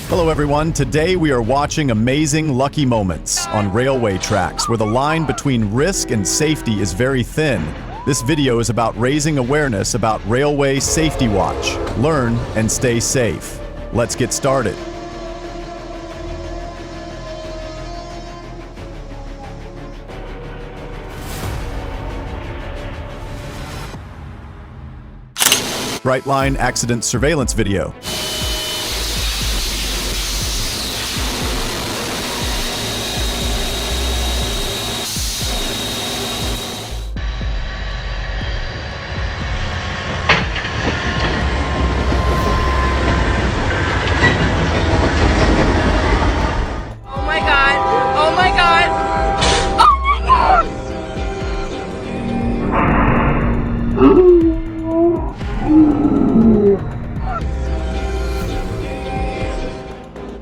Hello everyone, today we are watching amazing lucky moments on railway tracks where the line between risk and safety is very thin. This video is about raising awareness about Railway Safety Watch. Learn and stay safe. Let's get started. Brightline accident surveillance video.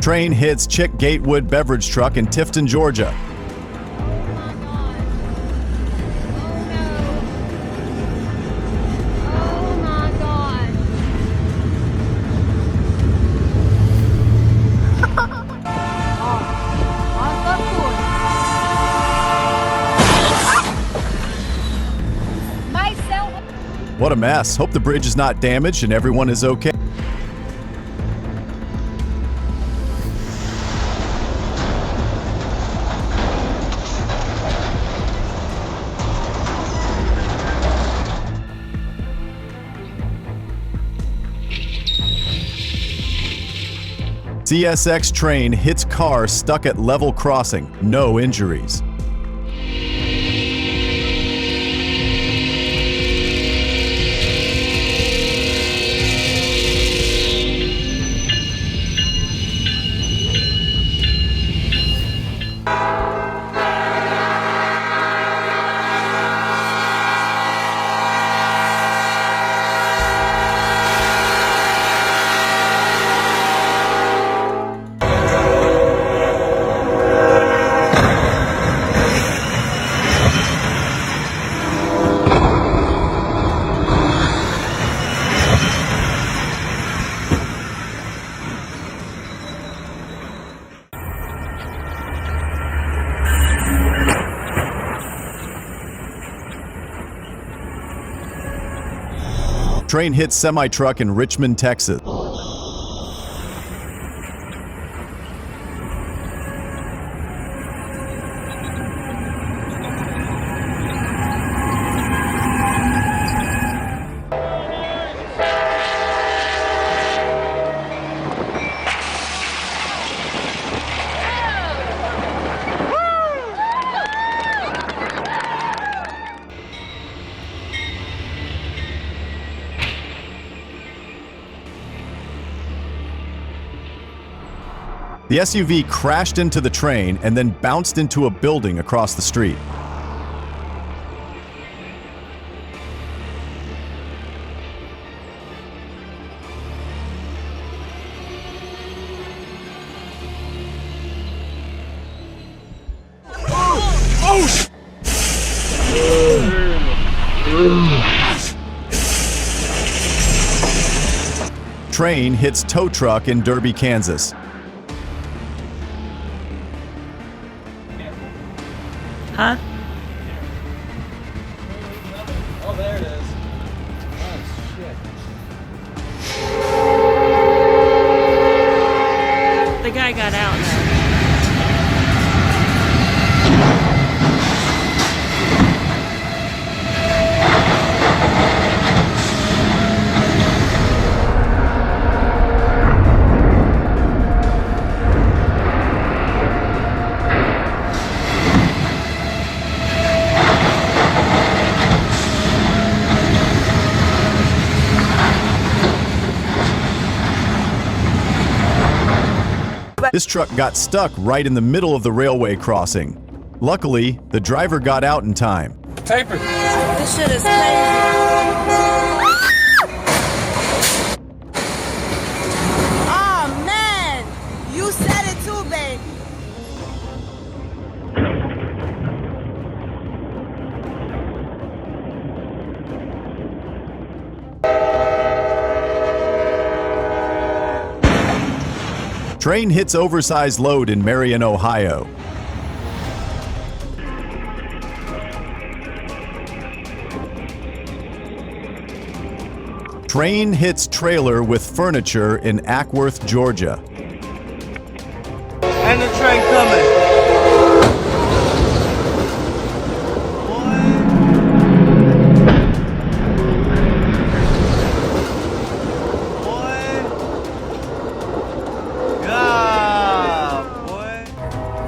Train hits Chick Gatewood beverage truck in Tifton, Georgia. What a mess. Hope the bridge is not damaged and everyone is okay. CSX train hits car stuck at level crossing. No injuries. Train hits semi-truck in Richmond, Texas. The SUV crashed into the train and then bounced into a building across the street. Train hits tow truck in Derby, Kansas. Huh? Oh, there it is. Oh, shit. The guy got out now. This truck got stuck right in the middle of the railway crossing. Luckily, the driver got out in time. Paper. This shit is crazy. Oh man, you said it too, babe. Train hits oversized load in Marion, Ohio. Train hits trailer with furniture in Ackworth, Georgia. And the train coming.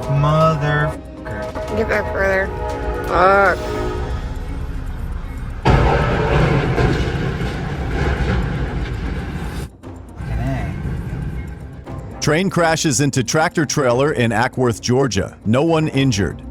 Motherfucker. Get back further. Fuck. Train crashes into tractor trailer in Ackworth, Georgia. No one injured.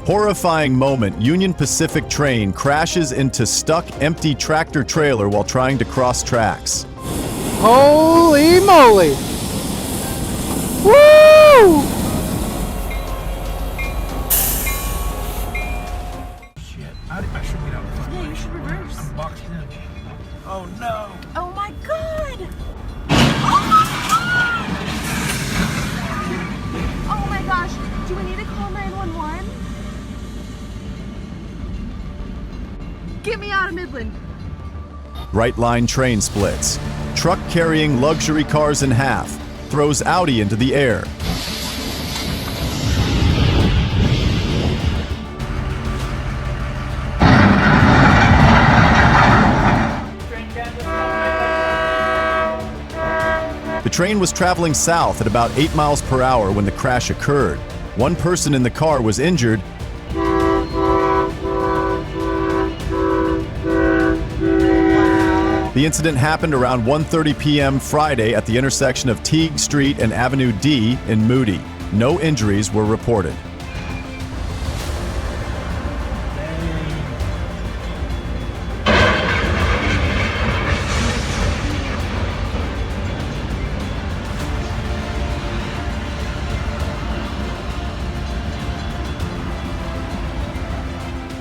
Horrifying moment, Union Pacific train crashes into stuck empty tractor trailer while trying to cross tracks. Holy moly! Woo! Shit, I should get out front. Yeah, you should reverse. I'm boxed in. Oh no! Oh my god! Oh my gosh, do we need to call 911? Get me out of Midland. Right line train splits. Truck carrying luxury cars in half. Throws Audi into the air. The train was traveling south at about 8 miles per hour when the crash occurred. One person in the car was injured. The incident happened around 1:30 p.m. Friday at the intersection of Teague Street and Avenue D in Moody. No injuries were reported.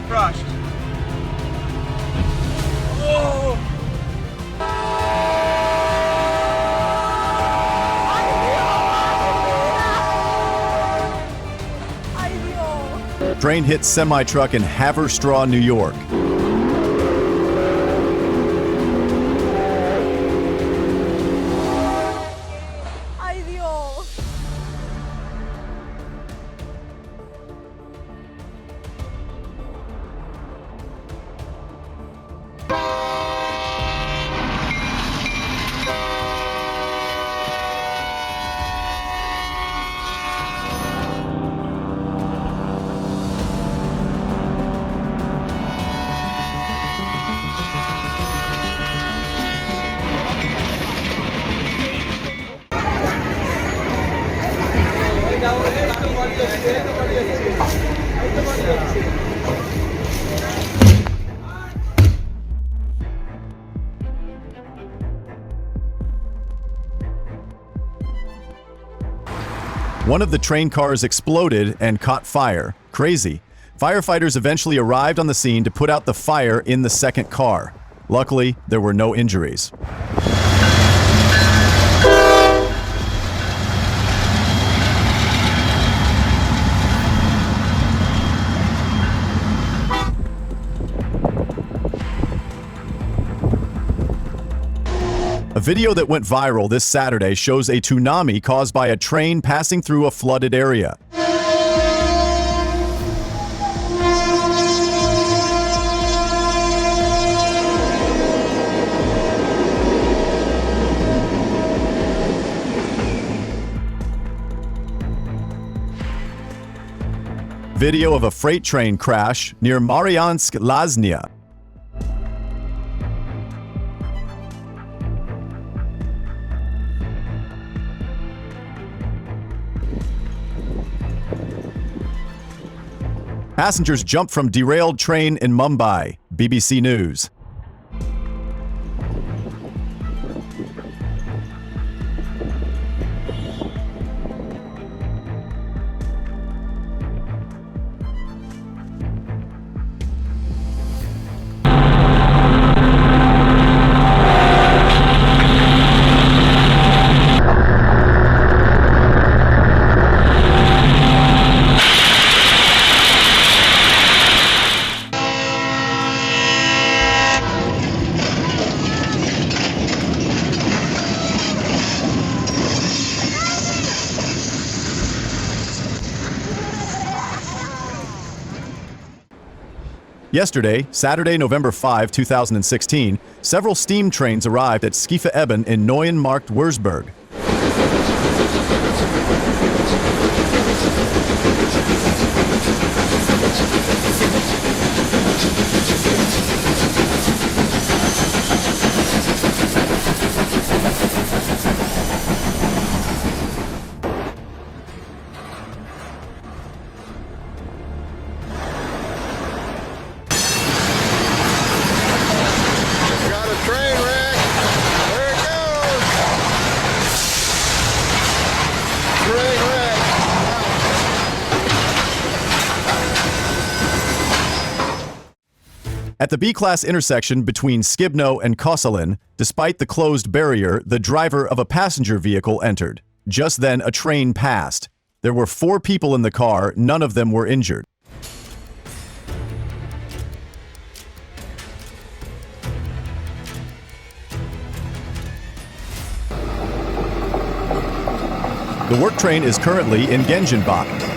Crushed. Oh! Train hits semi-truck in Haverstraw, New York. One of the train cars exploded and caught fire. Crazy. Firefighters eventually arrived on the scene to put out the fire in the second car. Luckily, there were no injuries. A video that went viral this Saturday shows a tsunami caused by a train passing through a flooded area. Video of a freight train crash near Mariansk, Laznia. Passengers jump from derailed train in Mumbai. BBC News. Yesterday, Saturday, November 5, 2016, several steam trains arrived at Schiefe Eben in Neuenmarkt, Würzburg. At the B-class intersection between Skibno and Koszalin, despite the closed barrier, the driver of a passenger vehicle entered. Just then, a train passed. There were 4 people in the car, none of them were injured. The work train is currently in Gengenbach.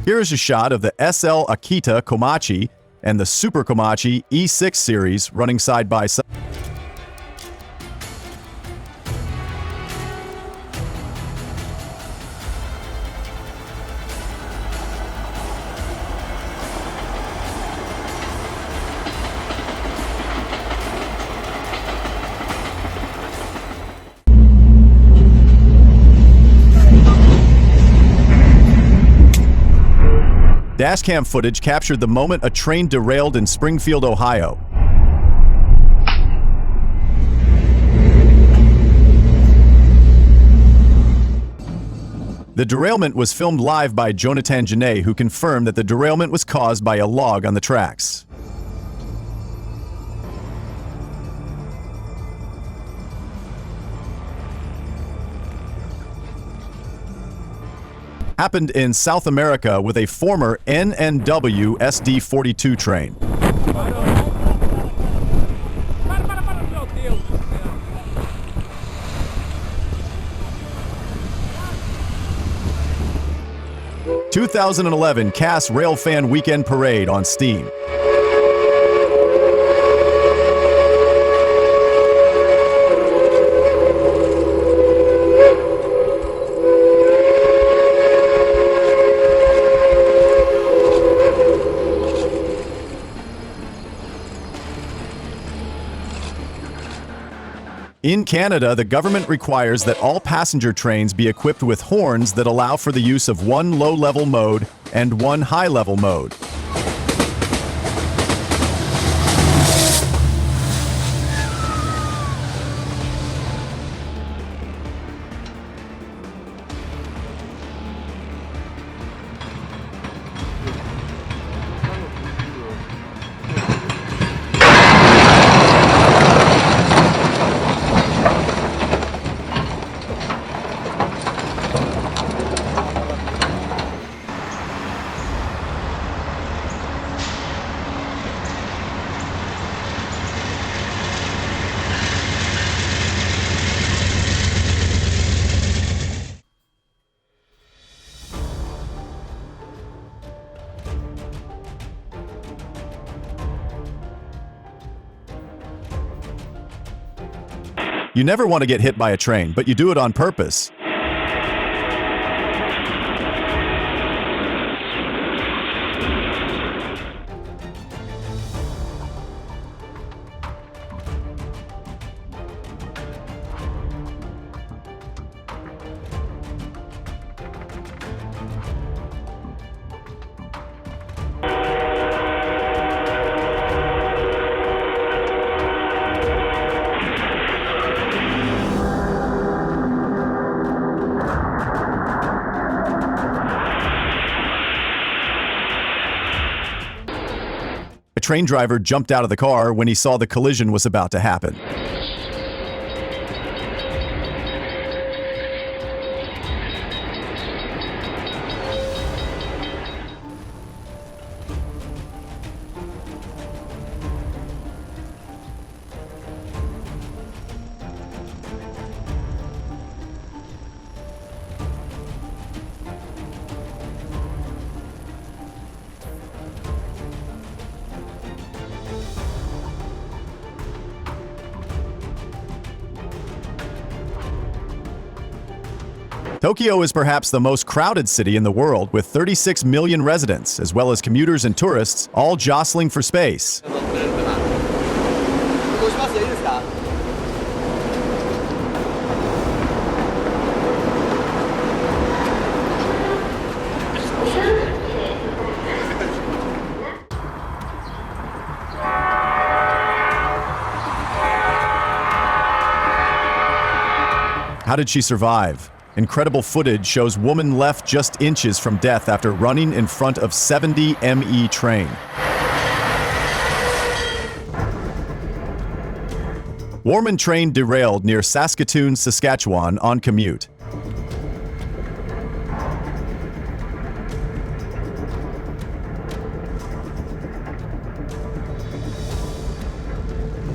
Here is a shot of the SL Akita Komachi and the Super Komachi E6 series running side by side. Dashcam footage captured the moment a train derailed in Springfield, Ohio. The derailment was filmed live by Jonathan Janae, who confirmed that the derailment was caused by a log on the tracks. Happened in South America with a former NNW SD42 train. '" 2011 Cass Railfan Weekend Parade on Steam. In Canada, the government requires that all passenger trains be equipped with horns that allow for the use of one low-level mode and one high-level mode. You never want to get hit by a train, but you do it on purpose. A train driver jumped out of the car when he saw the collision was about to happen. Tokyo is perhaps the most crowded city in the world, with 36 million residents, as well as commuters and tourists, all jostling for space. How did she survive? Incredible footage shows woman left just inches from death after running in front of 70 ME train. Warman train derailed near Saskatoon, Saskatchewan on commute.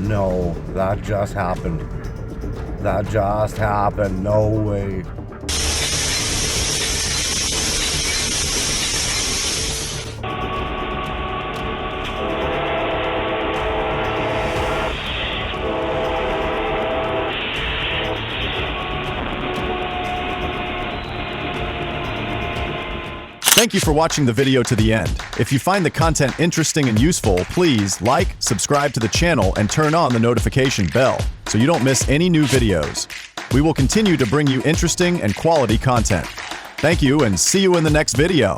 No, that just happened. That just happened. No way. Thank you for watching the video to the end. If you find the content interesting and useful, please like, subscribe to the channel, and turn on the notification bell so you don't miss any new videos. We will continue to bring you interesting and quality content. Thank you, and see you in the next video.